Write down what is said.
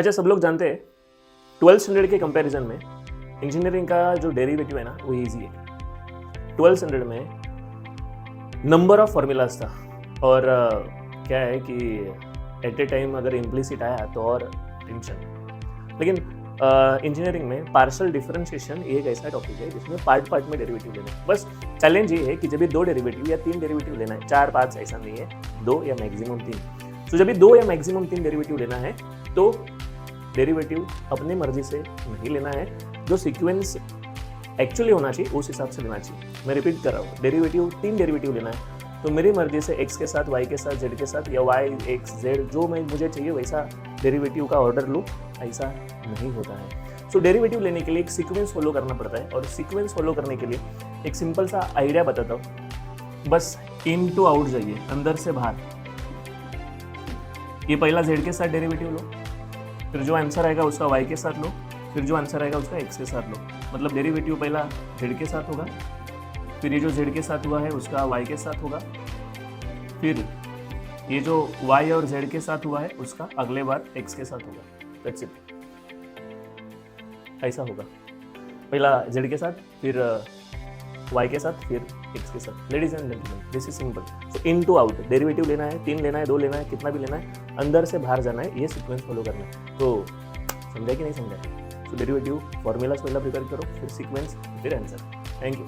अच्छा, सब लोग जानते हैं 12th स्टैंडर्ड के कंपैरिजन में इंजीनियरिंग का जो डेरिवेटिव है ना वो इजी है। 12th स्टैंडर्ड में नंबर ऑफ फॉर्मूलाज था और क्या है कि एट ए टाइम अगर इम्प्लिसिट आया तो और टेंशन। लेकिन इंजीनियरिंग में पार्शियल डिफरेंशिएशन एक ऐसा टॉपिक है जिसमें पार्ट पार्ट में डेरिवेटिव लेना है। बस चैलेंज ये है कि जब भी 2 डेरिवेटिव या 3 डेरिवेटिव लेना है, 4 5 ऐसा नहीं है, 2 या मैक्सिमम 3। तो जब भी 2 या मैक्सिमम 3 डेरिवेटिव लेना है तो डेरिवेटिव अपनी मर्जी से नहीं लेना है, जो सीक्वेंस एक्चुअली होना चाहिए उस हिसाब से लेना चाहिए। मैं रिपीट कर रहा हूँ, डेरिवेटिव 3 डेरिवेटिव लेना है तो मेरी मर्जी से x के साथ, y के साथ, z के साथ या y x z जो मैं मुझे चाहिए वैसा डेरिवेटिव का ऑर्डर लूँ, ऐसा नहीं होता है। सो डेरिवेटिव लेने के लिए एक सीक्वेंस फॉलो करना पड़ता है और सीक्वेंस फॉलो करने के लिए एक सिंपल सा आइडिया बताता हूँ। बस इन टू आउट जाइए, अंदर से बाहर। ये पहला z के साथ डेरिवेटिव लो, फिर जो आंसर आएगा उसका y के साथ लो, फिर जो आंसर आएगा उसका x के साथ लो। मतलब डेरिवेटिव पहला z के साथ होगा, फिर ये जो z के साथ हुआ है उसका y के साथ होगा, फिर ये जो y और z के साथ हुआ है उसका अगले बार x के साथ होगा। दैट्स इट, ऐसा होगा। पहला z के साथ, फिर y के साथ, फिर x के साथ। Ladies and gentleman, this is simple. So in to out, derivative लेना है, 3 लेना है, 2 लेना है, कितना भी लेना है, अंदर से बाहर जाना है, ये सीक्वेंस फॉलो करना है। तो समझा कि नहीं समझा? सो डेरिवेटिव फॉर्मूलाज पहला प्रिपेयर करो, फिर सीक्वेंस, फिर आंसर। Thank you.